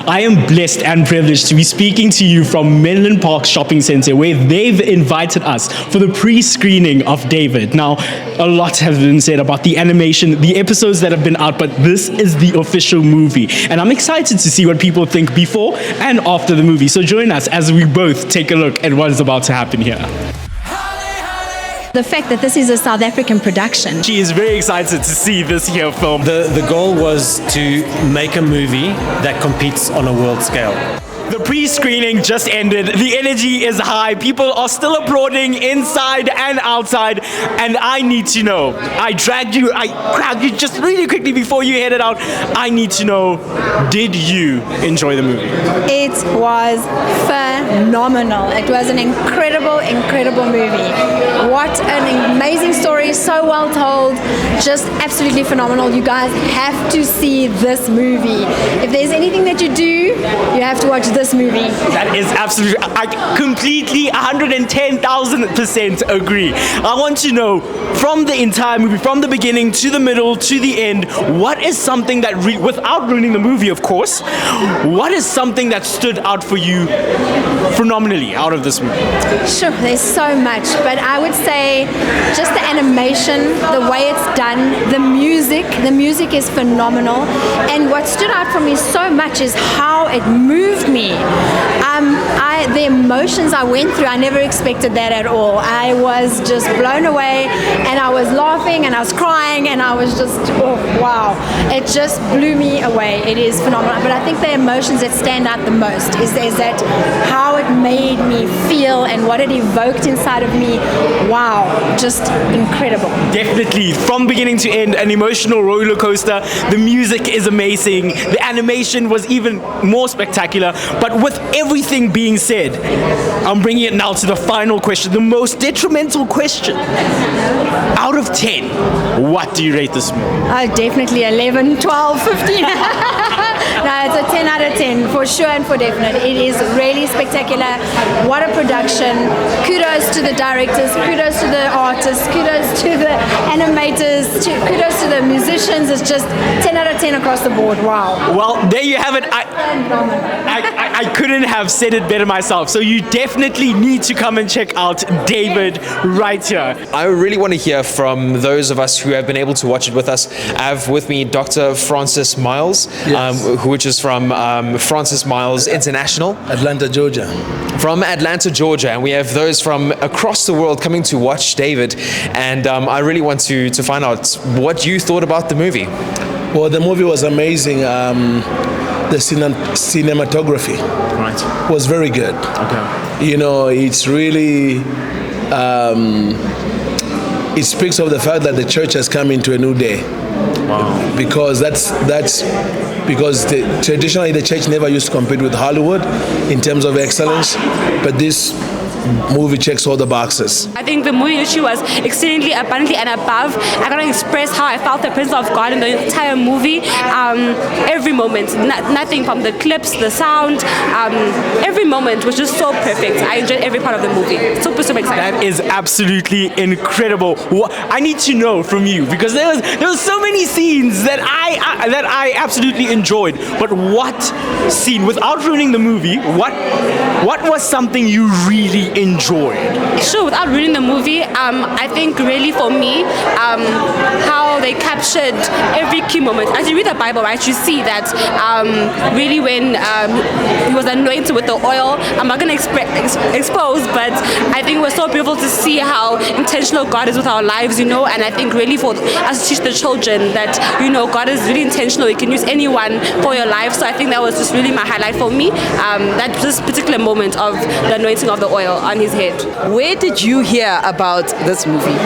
I am blessed and privileged to be speaking to you from Menlyn Park Shopping Centre, where they've invited us for the pre-screening of David. Now, a lot has been said about the animation, the episodes that have been out, but this is the official movie. And I'm excited to see what people think before and after the movie. So join us as we both take a look at what is about to happen here. The fact that this is a South African production. She is very excited to see this here film. The goal was to make a movie that competes on a world scale. The pre-screening just ended. The energy is high. People are still applauding inside and outside. And I need to know, I grabbed you just really quickly before you headed out. I need to know, did you enjoy the movie? It was phenomenal. It was an incredible movie. What an amazing story, so well told, just absolutely phenomenal. You guys have to see this movie. If there's anything that you do, you have to watch this movie. That is absolutely, I completely 110,000% agree. I want to know, from the entire movie, from the beginning to the middle to the end, what is something that, without ruining the movie of course, what is something that stood out for you phenomenally out of this movie? Sure, there's so much, but I would say just the animation, the way it's done, the music is phenomenal, and what stood out for me so much is how it moved me. The emotions I went through, I never expected that at all. I was just blown away, and I was laughing and I was crying, and I was just, oh wow, it just blew me away. It is phenomenal. But I think the emotions that stand out the most is that how it made me feel and what it evoked inside of me. Wow, just incredible. Definitely, from beginning to end, an emotional roller coaster. The music is amazing. The animation was even more spectacular. But with everything being said, I'm bringing it now to the final question, the most detrimental question. Out of 10, what do you rate this movie? Oh, definitely 11, 12, 15. No, it's a 10 out of 10 for sure and for definite. It is really spectacular. What a production. Kudos to the directors, kudos to the artists, kudos to the animators, kudos to the musicians. It's just 10 out of 10 across the board. Wow. Well, there you have it. I couldn't have said it better myself. So you definitely need to come and check out David right here. I really want to hear from those of us who have been able to watch it with us. I have with me Dr. Francis Miles, Yes. which is from Francis Miles International. Atlanta, Georgia. From Atlanta, Georgia. And we have those from across the world coming to watch David. And I really want to find out what you thought about the movie. Well, the movie was amazing. The cinematography was very good. Okay. You know, it's really, it speaks of the fact that the church has come into a new day. Wow. Because that's because traditionally the church never used to compete with Hollywood in terms of excellence, but this movie checks all the boxes. I think the movie issue was exceedingly abundantly and above. I cannot express how I felt the presence of God in the entire movie. Every moment, nothing from the clips, the sound, every moment was just so perfect. I enjoyed every part of the movie. Super excited. That is absolutely incredible. I need to know from you, because there was so many scenes that I absolutely enjoyed. But what scene, without ruining the movie, what was something you really enjoyed? Sure, without ruining the movie, I think really for me, how they captured every key moment. As you read the Bible, right, you see that really when he was anointed with the oil, I'm not going to expose, but I think it was so beautiful to see how intentional God is with our lives, you know, and I think really for us to teach the children that, you know, God is really intentional. You can use anyone for your life. So I think that was just really my highlight for me, that this particular moment of the anointing of the oil on his head. Where did you hear about this movie?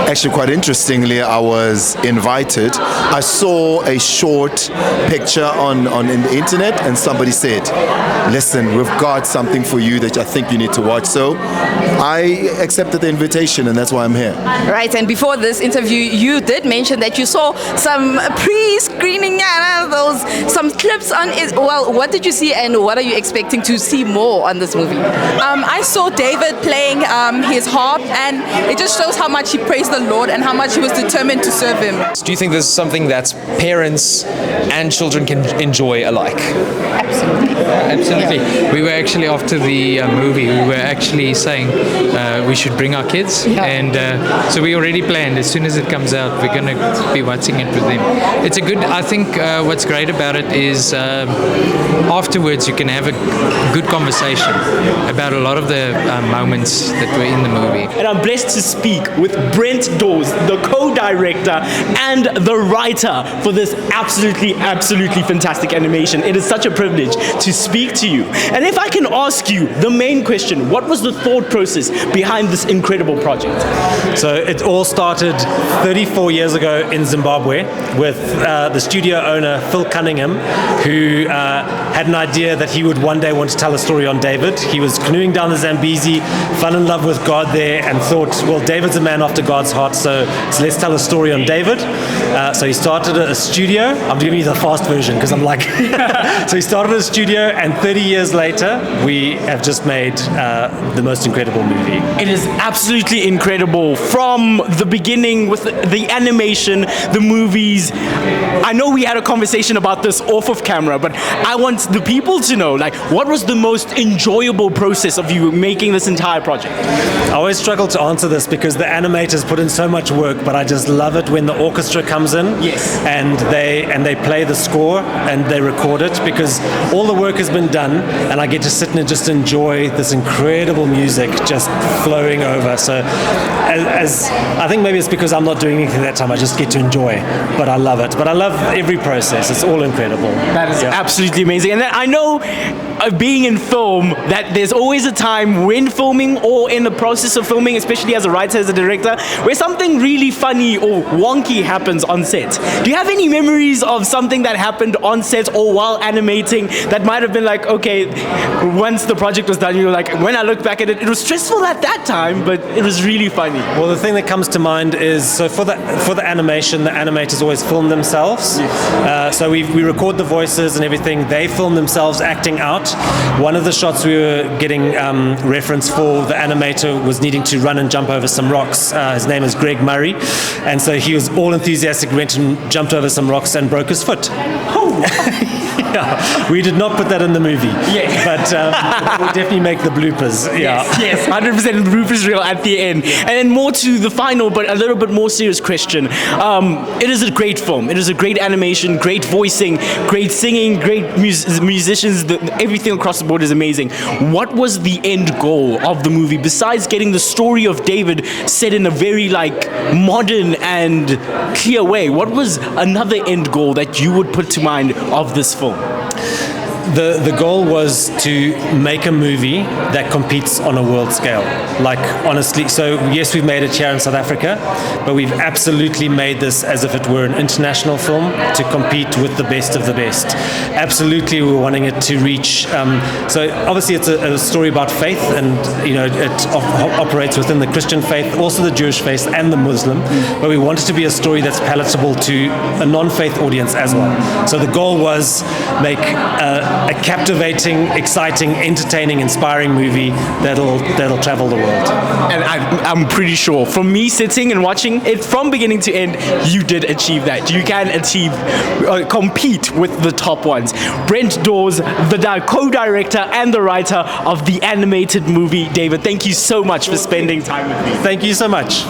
Actually, quite interestingly, I was invited. I saw a short picture on in the internet, and somebody said, listen, we've got something for you that I think you need to watch. So I accepted the invitation, and that's why I'm here. Right, and before this interview, you did mention that you saw some pre-screening, some clips on it. Well, what did you see, and what are you expecting to see more on this movie? I saw saw David playing his harp, and it just shows how much he praised the Lord and how much he was determined to serve Him. Do you think this is something that parents and children can enjoy alike? Absolutely. We were actually, after the movie, we were actually saying we should bring our kids, and so we already planned. As soon as it comes out, we're going to be watching it with them. It's a good, I think what's great about it is afterwards you can have a good conversation about a lot of the moments that were in the movie. And I'm blessed to speak with Brent Dawes, the co-director and the writer for this absolutely fantastic animation. It is such a privilege to speak to you. And if I can ask you the main question, what was the thought process behind this incredible project? So it all started 34 years ago in Zimbabwe with the studio owner, Phil Cunningham, who had an idea that he would one day want to tell a story on David. He was canoeing down the Zambezi, fell in love with God there, and thought, well, David's a man after God's heart, so let's tell a story on David. So he started a studio. I'm giving you the fast version because I'm like... So he started a studio, and 30 years later, we have just made the most incredible movie. It is absolutely incredible from the beginning with the animation, the movies. I know we had a conversation about this off of camera, but I want the people to know, like, what was the most enjoyable process of you making this entire project? I always struggle to answer this because the animators put in so much work, but I just love it when the orchestra comes in, yes, and they play the score and they record it, because all the work has been done and I get to sit and just enjoy this incredible music just flowing over. So as I think maybe it's because I'm not doing anything that time, I just get to enjoy, but I love it. But I love every process. It's all incredible. That is absolutely amazing. And I know being in film that there's always a time when filming or in the process of filming, especially as a writer, as a director, where something really funny or wonky happens on set. Do you have any memories of something that happened on set or while animating that might have been like, okay, once the project was done, you were like, when I look back at it, it was stressful at that time, but it was really funny? Well, the thing that comes to mind is, so for the animation, the animators always film themselves. Yes. So we record the voices and everything. They film themselves acting out. One of the shots we were getting reference for, the animator was needing to run and jump over some rocks. His name is Greg Murray, and so he was all enthusiastic, went and jumped over some rocks and broke his foot. Yeah, we did not put that in the movie. Yeah. But we'll definitely make the bloopers. Yeah. Yes, 100% bloopers reel at the end. And then more to the final, but a little bit more serious question. It is a great film. It is a great animation, great voicing, great singing, great musicians. Everything across the board is amazing. What was the end goal of the movie besides getting the story of David set in a very modern and clear way? What was another end goal that you would put to mind of this film? The goal was to make a movie that competes on a world scale. Honestly, so yes, we've made it here in South Africa, but we've absolutely made this as if it were an international film to compete with the best of the best. Absolutely, we're wanting it to reach. So obviously, it's a story about faith, and it operates within the Christian faith, also the Jewish faith, and the Muslim. But we wanted to be a story that's palatable to a non-faith audience as well. So the goal was make a captivating, exciting, entertaining, inspiring movie that'll travel the world. And I'm pretty sure, from me sitting and watching it from beginning to end, you did achieve that. You can compete with the top ones. Brent Dawes, the co-director and the writer of the animated movie David. Thank you so much for spending time with me. Thank you so much.